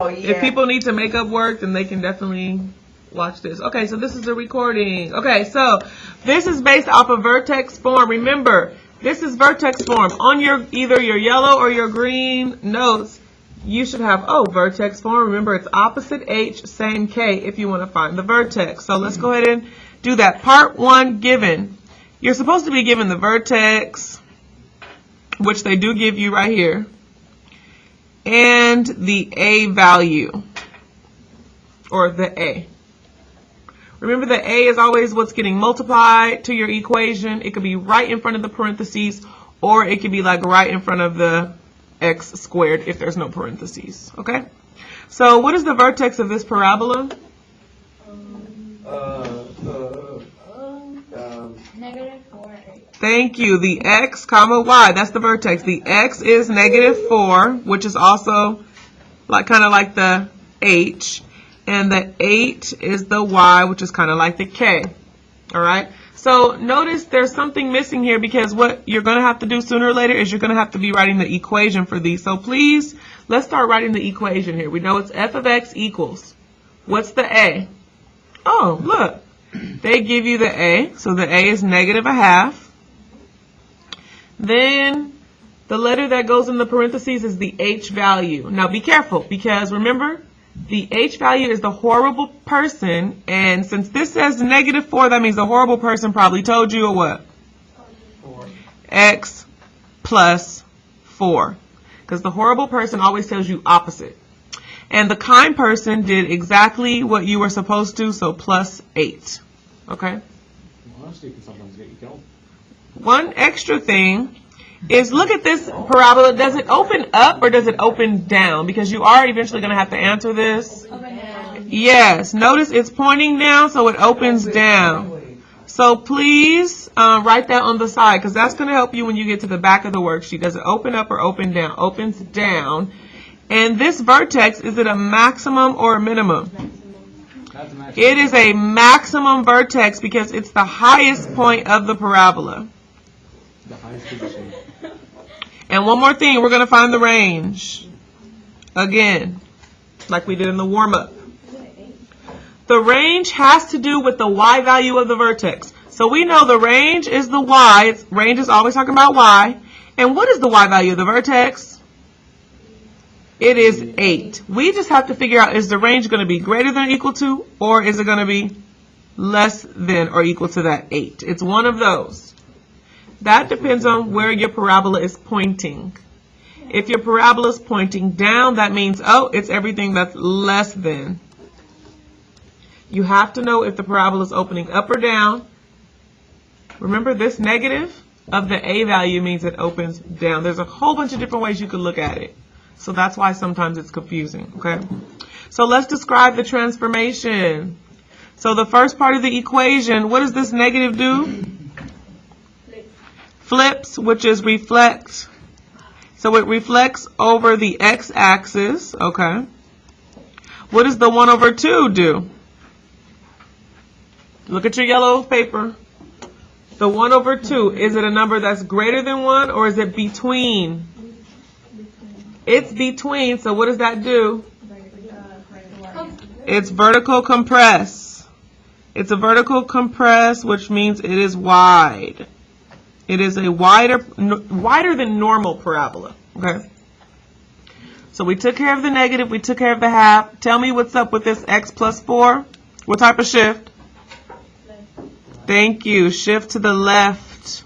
Oh, yeah. If people need to make up work, then they can definitely watch this. Okay, so this is a recording. Okay, so this is based off of vertex form. Remember, this is vertex form. On your either your yellow or your green notes, you should have, vertex form. Remember, it's opposite H, same K if you want to find the vertex. So let's go ahead and do that. Part 1, given. You're supposed to be given the vertex, which they do give you right here, and the A value, or the A. Remember, the A is always what's getting multiplied to your equation. It could be right in front of the parentheses, or it could be like right in front of the x squared if there's no parentheses. Okay? So what is the vertex of this parabola? -4. Thank you. The x comma y. That's the vertex. The x is -4, which is also kind of like the h. And the 8 is the y, which is kind of like the k. All right? So notice there's something missing here, because what you're going to have to do sooner or later is you're going to have to be writing the equation for these. So please, let's start writing the equation here. We know it's f of x equals. What's the a? Oh, look. They give you the a. So the a is -1/2. Then the letter that goes in the parentheses is the h value. Now be careful, because remember, the h value is the horrible person, and since this says -4, that means the horrible person probably told you a what? 4. X plus 4. Because the horrible person always tells you opposite. And the kind person did exactly what you were supposed to, so plus 8. Okay? Honesty can sometimes get you killed. One extra thing is, look at this parabola. Does it open up or does it open down? Because you are eventually going to have to answer this. Open down. Yes. Notice it's pointing down, so it opens down. So please write that on the side, because that's going to help you when you get to the back of the worksheet. Does it open up or open down? Opens down. And this vertex, is it a maximum or a minimum? It is a maximum vertex because it's the highest point of the parabola. The highest position. And one more thing, we're going to find the range. Again, like we did in the warm-up. The range has to do with the y value of the vertex. So we know the range is the y. Range is always talking about y. And what is the y value of the vertex? It is 8. We just have to figure out, is the range going to be greater than or equal to, or is it going to be less than or equal to that 8? It's one of those. That depends on where your parabola is pointing. If your parabola is pointing down, that means, it's everything that's less than. You have to know if the parabola is opening up or down. Remember, this negative of the a value means it opens down. There's a whole bunch of different ways you could look at it. So that's why sometimes it's confusing, okay? So let's describe the transformation. So the first part of the equation, what does this negative do? Flips, which is reflect. So it reflects over the x-axis, okay? What does the 1/2 do? Look at your yellow paper. The 1/2, is it a number that's greater than 1, or is it between? It's between, so what does that do? It's vertical compress. It's a vertical compress, which means it is wide. It is a wider than normal parabola, okay? So we took care of the negative, we took care of the half. Tell me what's up with this x plus 4. What type of shift? Thank you. Shift to the left.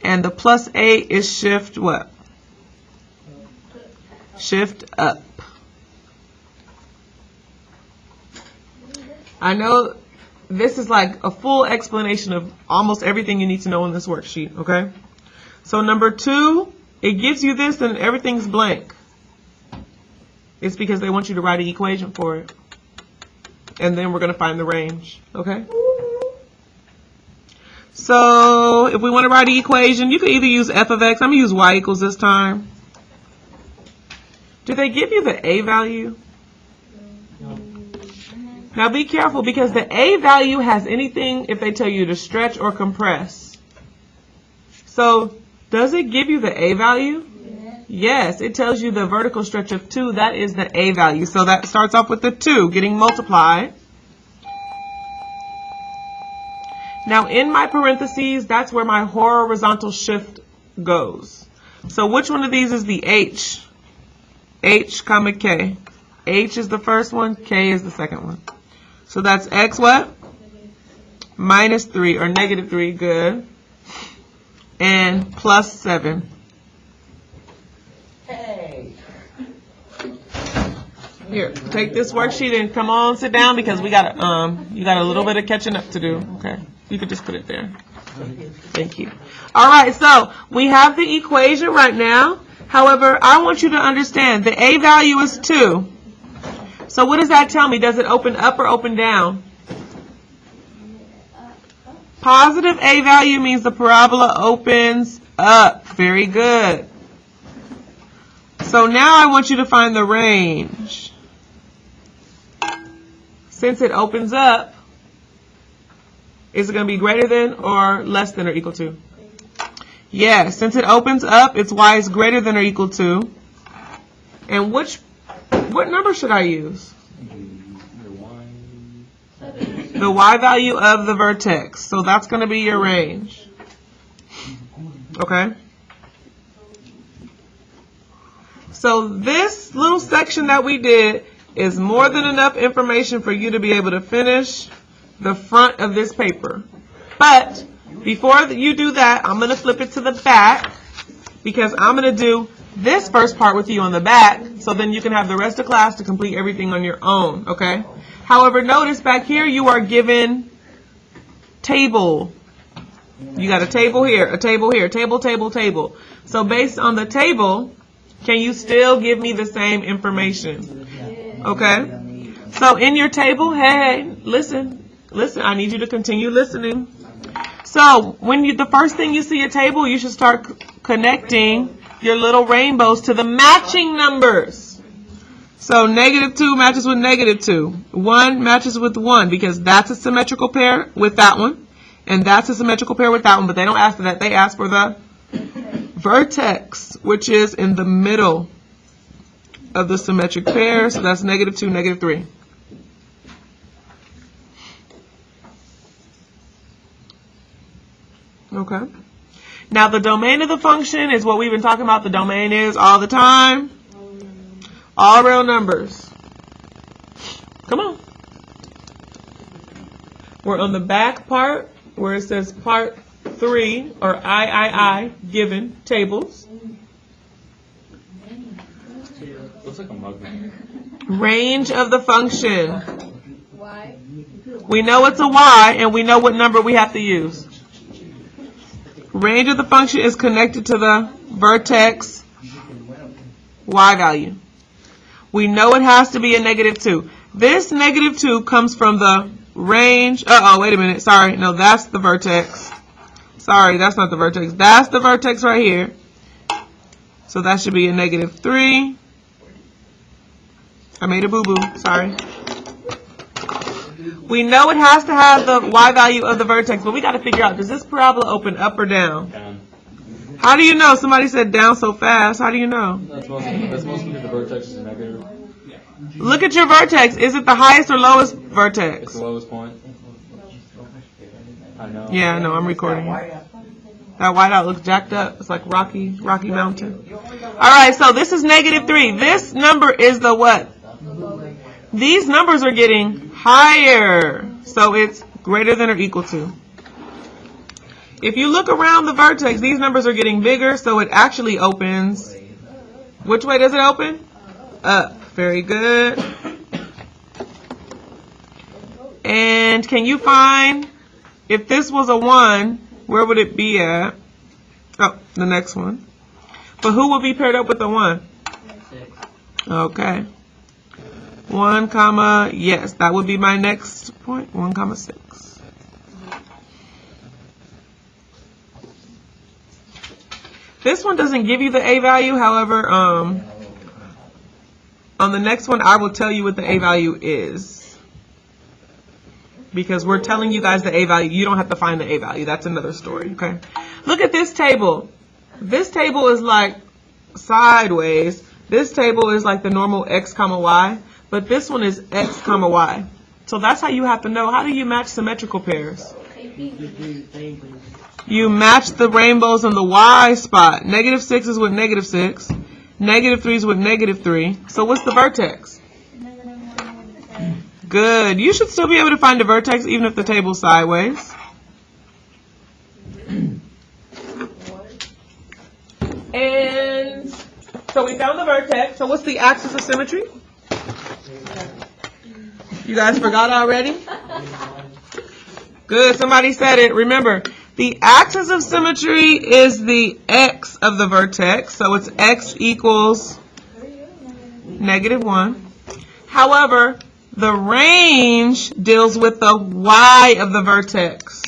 And the plus 8 is shift what? Shift up. I know this is like a full explanation of almost everything you need to know in this worksheet, okay? So number 2, it gives you this and everything's blank. It's because they want you to write an equation for it. And then we're going to find the range, okay? So if we want to write an equation, you can either use f of x. I'm going to use y equals this time. Do they give you the a value? No. Now be careful, because the a value has anything if they tell you to stretch or compress. So does it give you the a value? Yes. Yes, it tells you the vertical stretch of 2. That is the A value. So that starts off with the 2 getting multiplied. Now in my parentheses, that's where my horizontal shift goes. So which one of these is the H? H, comma, K. H is the first one, K is the second one. So that's X what? Minus 3 or negative 3, good. And plus 7. Hey. Here, take this worksheet and come on, sit down because we got you got a little bit of catching up to do. Okay, you could just put it there. Thank you. All right, so we have the equation right now. However, I want you to understand the A value is 2. So what does that tell me? Does it open up or open down? Positive A value means the parabola opens up. Very good. So now I want you to find the range. Since it opens up, is it going to be greater than or less than or equal to? Yes, since it opens up, its y is greater than or equal to. And what number should I use? The y value of the vertex. So that's going to be your range. Okay? So this little section that we did is more than enough information for you to be able to finish the front of this paper. But before you do that, I'm going to flip it to the back because I'm going to do this first part with you on the back so then you can have the rest of class to complete everything on your own, okay? However, notice back here you are given table. You got a table here, a table here, table, table, table. So based on the table, can you still give me the same information? Okay? So in your table, hey, listen, I need you to continue listening. So when the first thing you see a table, you should start connecting your little rainbows to the matching numbers. So negative 2 matches with negative 2. 1 matches with 1 because that's a symmetrical pair with that one. And that's a symmetrical pair with that one. But they don't ask for that. They ask for the vertex, which is in the middle of the symmetric pair. So that's negative 2, negative 3. Okay. Now the domain of the function is what we've been talking about. The domain is all the time. All real numbers. Come on. We're on the back part where it says part 3 or I, given tables. Looks like a mug. Range of the function. Y. We know it's a y and we know what number we have to use. Range of the function is connected to the vertex y value. We know it has to be a negative 2. This negative 2 comes from the range. Uh-oh, wait a minute. Sorry. No, that's the vertex. Sorry, that's not the vertex. That's the vertex right here. So that should be a negative 3. I made a boo-boo. Sorry. We know it has to have the y value of the vertex, but we got to figure out, does this parabola open up or down? Down. How do you know? Somebody said down so fast. How do you know? That's mostly because the vertex is negative. Look at your vertex. Is it the highest or lowest It's vertex? the lowest point. I know. Yeah, I know. I'm recording. That whiteout looks jacked up. It's like Rocky Mountain. All right, so this is negative 3. This number is the what? These numbers are getting higher. So it's greater than or equal to. If you look around the vertex, these numbers are getting bigger, so it actually opens. Which way does it open? Up. Very good. And can you find, if this was a 1, where would it be at? Oh, the next one. But who will be paired up with the 1? Okay. 1 comma, yes, that would be my next point. 1 comma 6. This one doesn't give you the A value. However, on the next one, I will tell you what the A value is. Because we're telling you guys the A value. You don't have to find the A value. That's another story, okay? Look at this table. This table is like sideways, this table is like the normal x comma y, but this one is x comma y. So that's how you have to know. How do you match symmetrical pairs? You match the rainbows on the y spot. -6 is with -6. -3 is with -3. So what's the vertex? Good. You should still be able to find the vertex even if the table's sideways. And so we found the vertex. So what's the axis of symmetry? You guys forgot already? Good. Somebody said it. Remember, the axis of symmetry is the x of the vertex. So it's x equals -1. However, the range deals with the y of the vertex.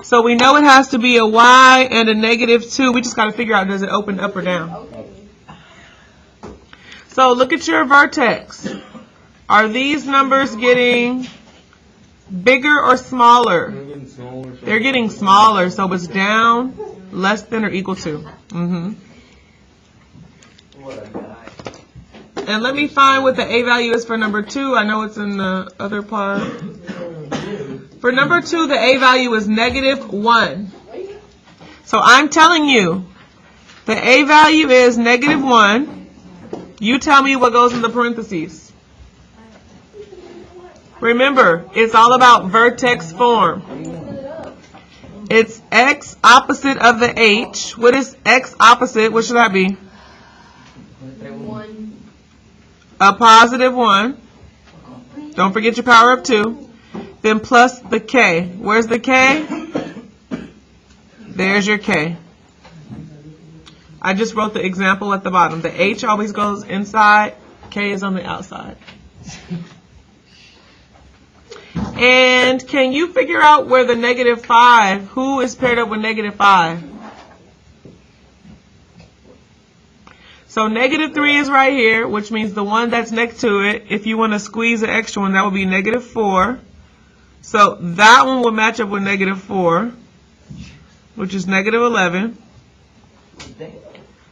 So we know it has to be a y and a -2. We just got to figure out, does it open up or down? So look at your vertex. Are these numbers getting bigger or smaller? They're getting smaller, so it's down, less than, or equal to. And let me find what the a value is for number 2. I know it's in the other part. For number 2, the a value is -1. So I'm telling you, the a value is -1. You tell me what goes in the parentheses. Remember, it's all about vertex form. It's x opposite of the h. What is x opposite? What should that be? A +1. Don't forget your power of 2. Then plus the k. Where's the k? There's your k. I just wrote the example at the bottom. The h always goes inside. K is on the outside. And can you figure out where the -5, who is paired up with -5? So -3 is right here, which means the one that's next to it, if you want to squeeze an extra one, that would be -4. So that one will match up with -4, which is -11.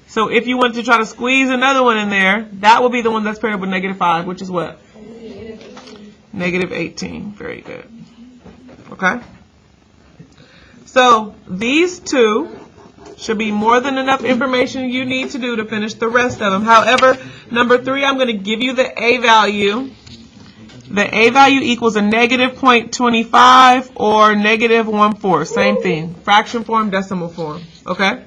So if you want to try to squeeze another one in there, that will be the one that's paired up with -5, which is what? -18. Very good. Okay? So these two should be more than enough information you need to do to finish the rest of them. However, number 3, I'm going to give you the a value. The a value equals a -0.25 or -1/4. Same thing. Fraction form, decimal form. Okay?